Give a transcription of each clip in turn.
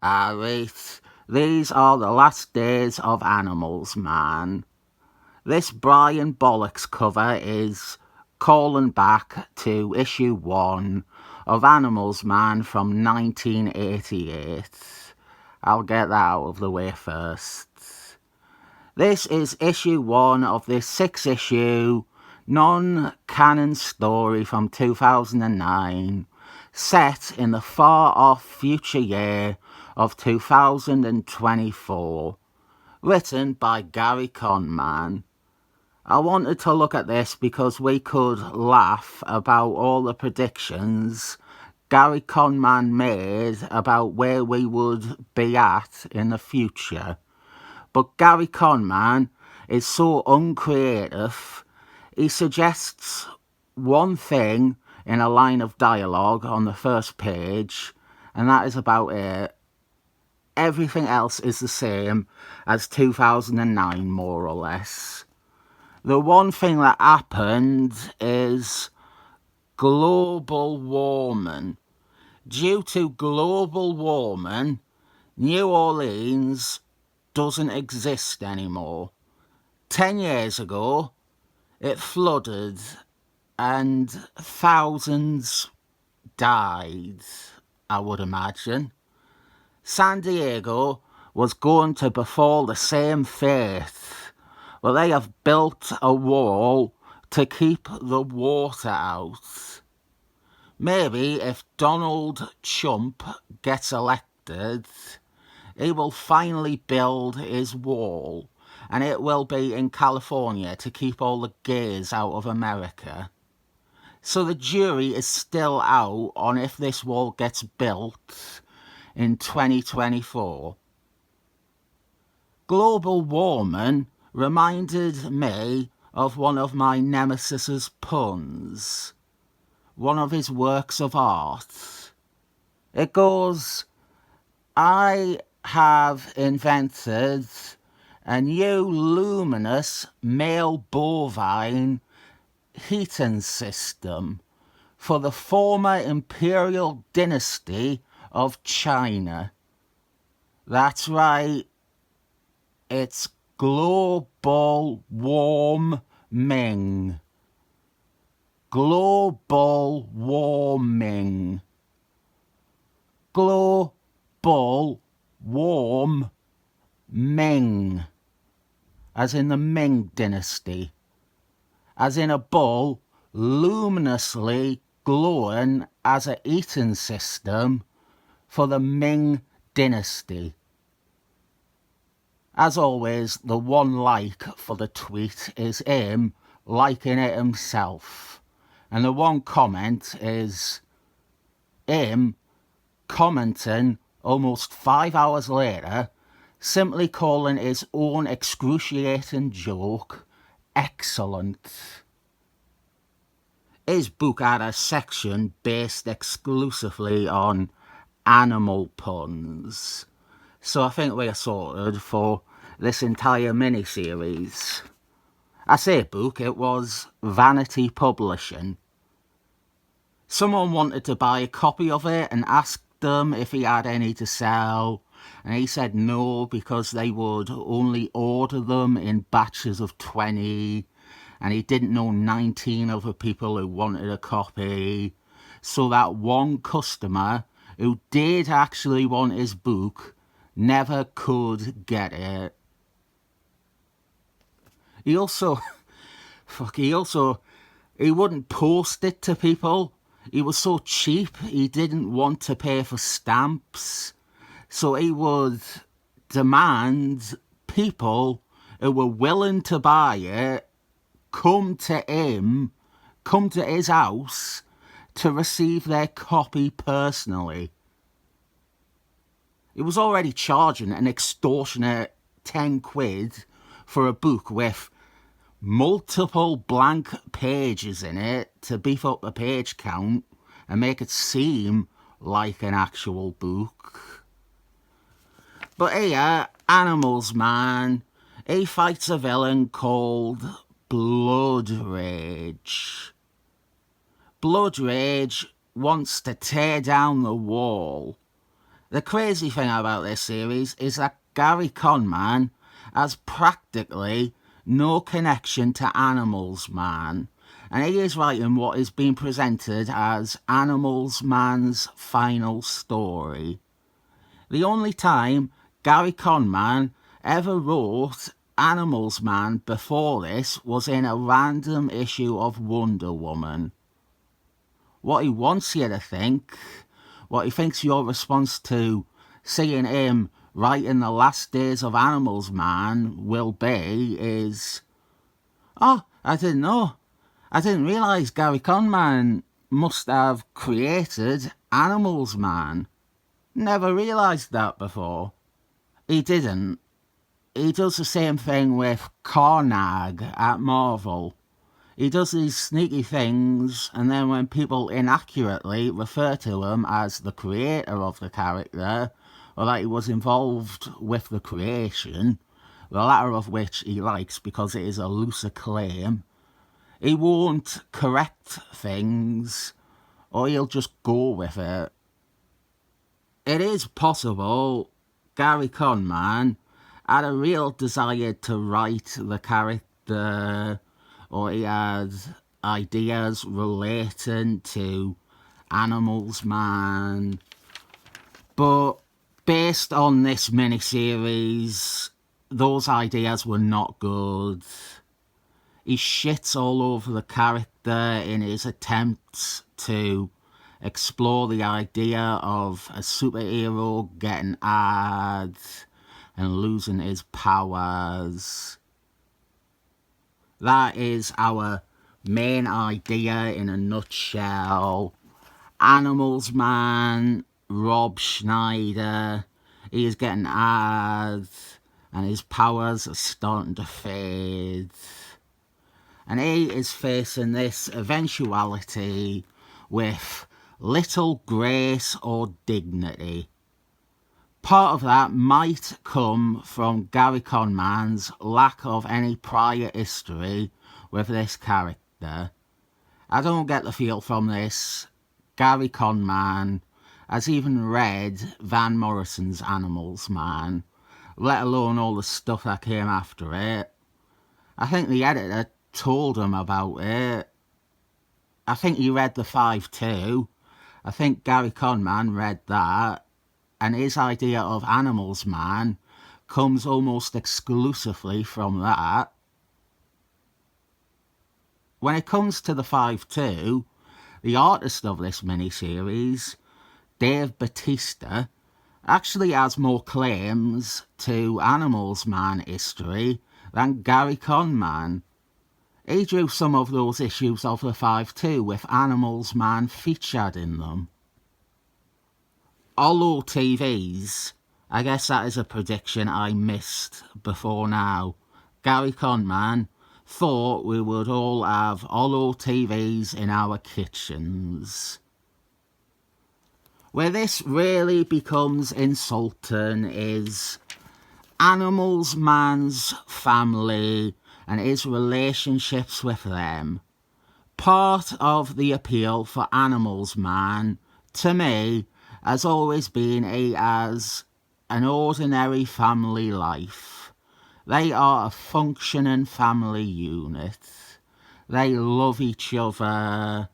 Right, these are the last days of Animals, man. This Brian Bollocks cover is calling back to issue 1 of Animals, Man from 1988. I'll get that out of the way first. This is issue 1 of this 6-issue non-canon story from 2009, set in the far-off future year of 2024, written by Gerry Conway. I wanted to look at this because we could laugh about all the predictions Gerry Conway made about where we would be at in the future. But Gerry Conway is so uncreative, he suggests one thing in a line of dialogue on the first page, and that is about it. Everything else is the same as 2009, more or less. The one thing that happened is global warming. Due to global warming, New Orleans doesn't exist anymore. 10 years ago, it flooded and thousands died, I would imagine. San Diego was going to befall the same fate. Well, they have built a wall to keep the water out. Maybe if Donald Trump gets elected, he will finally build his wall, and it will be in California to keep all the gays out of America. So the jury is still out on if this wall gets built in 2024. Global warming reminded me of one of my nemesis's puns, one of his works of art. It goes, I have invented a new luminous male bovine heating system for the former imperial dynasty of China. That's right, it's global warming. Global warming. Global warming. As in the Ming dynasty. As in a bull luminously glowing as a eating system for the Ming dynasty. As always, the one like for the tweet is him liking it himself. And the one comment is him commenting almost 5 hours later, simply calling his own excruciating joke excellent. His book had a section based exclusively on animal puns. So I think we are sorted for this entire mini-series. I say book, it was Vanity Publishing. Someone wanted to buy a copy of it and asked them if he had any to sell, and he said no because they would only order them in batches of 20, and he didn't know 19 other people who wanted a copy. So that one customer who did actually want his book never could get it. He wouldn't post it to people. He was so cheap, he didn't want to pay for stamps. So he would demand people who were willing to buy it come to his house to receive their copy personally. He was already charging an extortionate 10 quid for a book with multiple blank pages in it to beef up the page count and make it seem like an actual book. But here, Animals Man, he fights a villain called Blood Rage. Blood Rage wants to tear down the wall, The crazy thing about this series is that Gerry Conway has practically no connection to Animals Man, and he is writing what is being presented as Animals Man's final story. The only time Gerry Conway ever wrote Animals Man before this was in a random issue of Wonder Woman. What he wants you to think, what he thinks your response to seeing him writing the last days of Animals Man will be is, oh, I didn't know. I didn't realise Gerry Conway must have created Animals Man. Never realised that before. He didn't. He does the same thing with Koriand'r at Marvel. He does these sneaky things, and then when people inaccurately refer to him as the creator of the character, or that he was involved with the creation, the latter of which he likes because it is a looser claim, he won't correct things, or he'll just go with it. It is possible Gerry Conway had a real desire to write the character, or he had ideas relating to Animals Man, but based on this miniseries, those ideas were not good. He shits all over the character in his attempts to explore the idea of a superhero getting hard and losing his powers. That is our main idea in a nutshell. Animals Man, Rob Schneider, he is getting hard and his powers are starting to fade. And he is facing this eventuality with little grace or dignity. Part of that might come from Gerry Conway's lack of any prior history with this character. I don't get the feel from this Gerry Conway has even read Van Morrison's Animals Man, let alone all the stuff that came after it. I think the editor told him about it. I think he read the 5-2. I think Gerry Conway read that, and his idea of Animals Man comes almost exclusively from that. When it comes to the 5-2, the artist of this miniseries, Batista, actually has more claims to Animals Man history than Gerry Conway. He drew some of those issues of the 5-2 with Animals Man featured in them. Holo TVs, I guess that is a prediction I missed before now. Gerry Conway thought we would all have holo TVs in our kitchens. Where this really becomes insulting is Animals Man's family and his relationships with them. Part of the appeal for Animals Man, to me, has always been he has an ordinary family life. They are a functioning family unit. They love each other.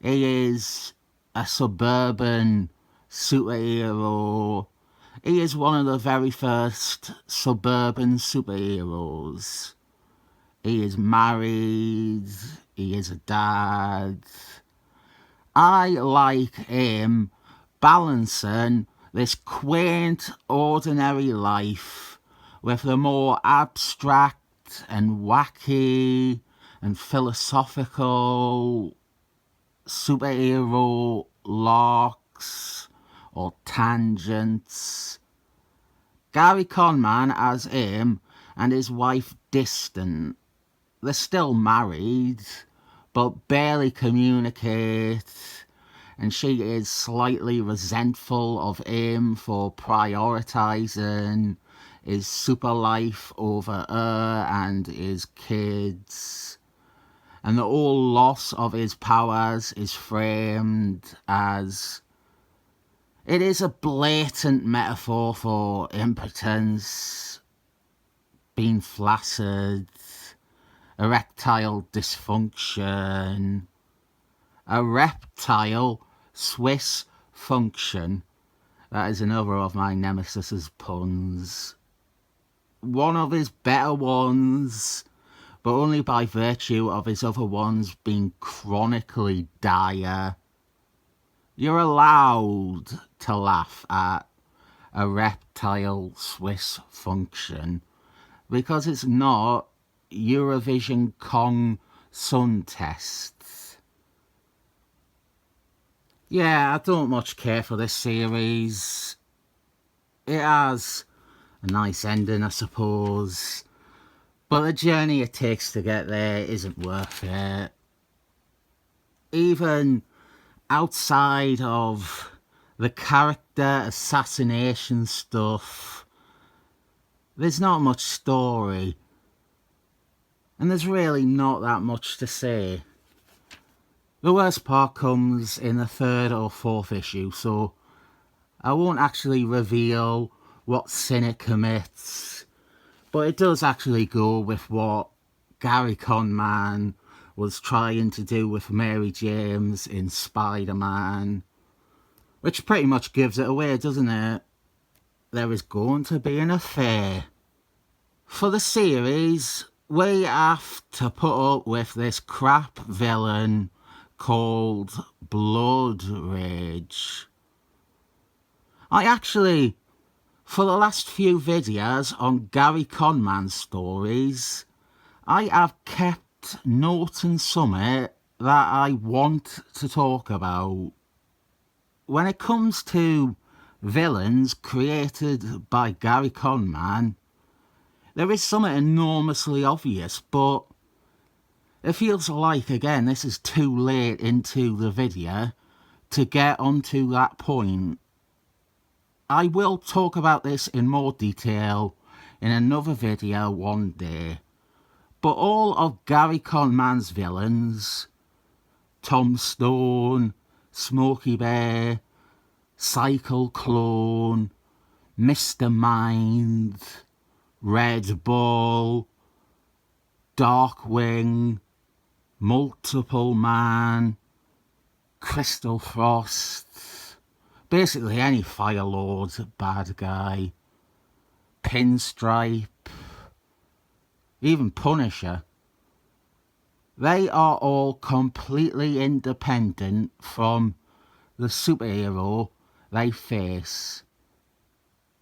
He is a suburban superhero. He is one of the very first suburban superheroes. He is married. He is a dad. I like him balancing this quaint, ordinary life with the more abstract and wacky and philosophical superhero larks or tangents. Gerry Conway has him and his wife distant. They're still married, but barely communicate, and she is slightly resentful of him for prioritising his super life over her and his kids. And the whole loss of his powers is framed as It is a blatant metaphor for impotence, being flaccid, erectile dysfunction, a reptile Swiss function. That is another of my nemesis's puns. One of his better ones, but only by virtue of his other ones being chronically dire. You're allowed to laugh at a reptile Swiss function because it's not Eurovision Kong Sun Test. Yeah, I don't much care for this series. It has a nice ending, I suppose, but the journey it takes to get there isn't worth it. Even outside of the character assassination stuff, there's not much story, and there's really not that much to say. The worst part comes in the 3rd or 4th issue, so I won't actually reveal what sin it commits, but it does actually go with what Gerry Conway was trying to do with Mary James in Spider-Man, which pretty much gives it away, doesn't it? There is going to be an affair. For the series, we have to put up with this crap villain called Blood Rage. I actually, for the last few videos on Gerry Conway's stories, I have kept noting something that I want to talk about. When it comes to villains created by Gerry Conway, there is something enormously obvious, but it feels like, again, this is too late into the video to get onto that point. I will talk about this in more detail in another video one day, but all of Gerry Conway's villains, Tom Stone, Smokey Bear, Cycle Clone, Mr. Mind, Red Bull, Darkwing, Multiple Man, Crystal Frost, basically any Firelord bad guy, Pinstripe, even Punisher. They are all completely independent from the superhero they face.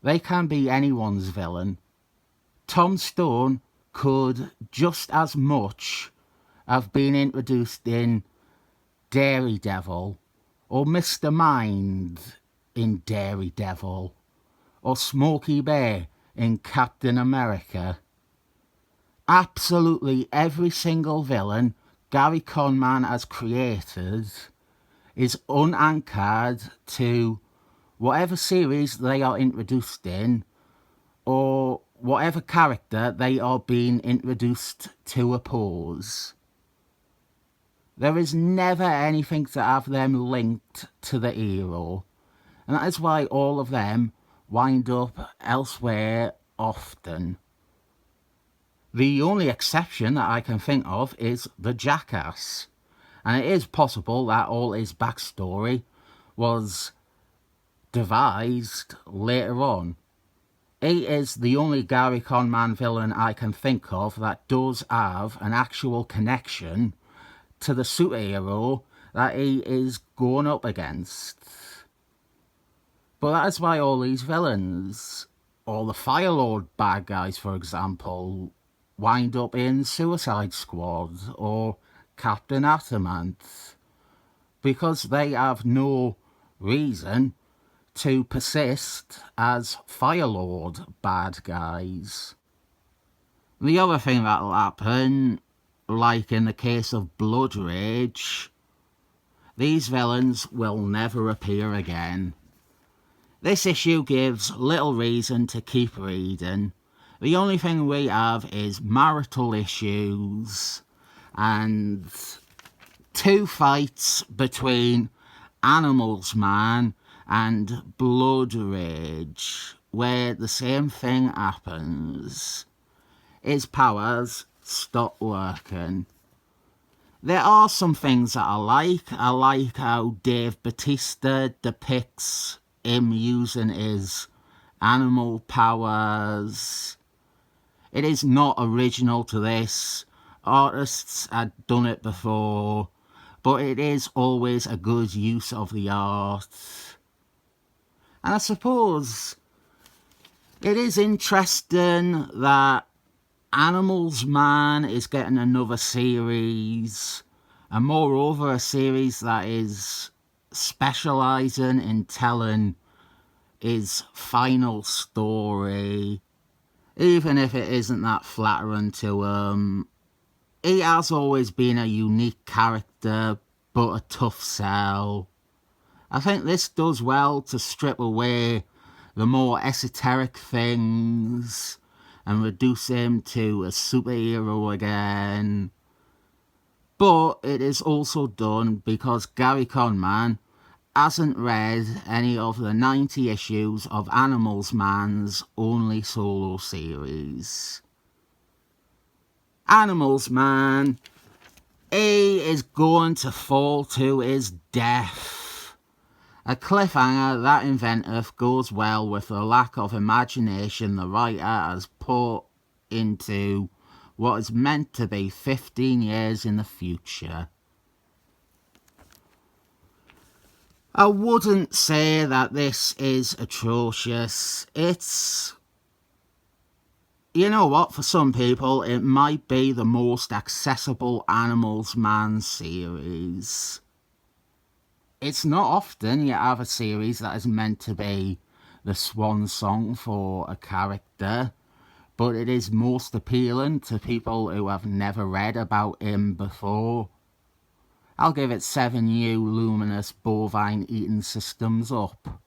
They can be anyone's villain. Tom Stone could just as much have been introduced in Daredevil, or Mr. Mind in Daredevil, or Smokey Bear in Captain America. Absolutely every single villain Gerry Conway has created is unanchored to whatever series they are introduced in, or whatever character they are being introduced to oppose. There is never anything to have them linked to the hero, and that is why all of them wind up elsewhere often. The only exception that I can think of is the Jackass, and it is possible that all his backstory was devised later on. He is the only Gerry Conway villain I can think of that does have an actual connection to the superhero that he is going up against. But that is why all these villains, all the Firelord bad guys for example, wind up in Suicide Squad or Captain Atamant, because they have no reason to persist as Firelord bad guys. The other thing that'll happen, like in the case of Blood Rage, these villains will never appear again. This issue gives little reason to keep reading. The only thing we have is marital issues and 2 fights between Animals Man and Blood Rage, where the same thing happens. His powers stop working. There are some things that I like. I like how Dave Batista depicts him using his animal powers. It is not original to this. Artists had done it before, but it is always a good use of the art. And I suppose it is interesting that Animals Man is getting another series, and moreover a series that is specialising in telling his final story, even if it isn't that flattering to him. He has always been a unique character, but a tough sell. I think this does well to strip away the more esoteric things and reduce him to a superhero again. But it is also done because Gerry Conway hasn't read any of the 90 issues of Animals Man's only solo series. Animals Man, he is going to fall to his death. A cliffhanger that inventive goes well with the lack of imagination the writer has put into what is meant to be 15 years in the future. I wouldn't say that this is atrocious. It's... You know what, for some people it might be the most accessible Animals Man series. It's not often you have a series that is meant to be the swan song for a character, but it is most appealing to people who have never read about him before. I'll give it 7 new luminous bovine eating systems up.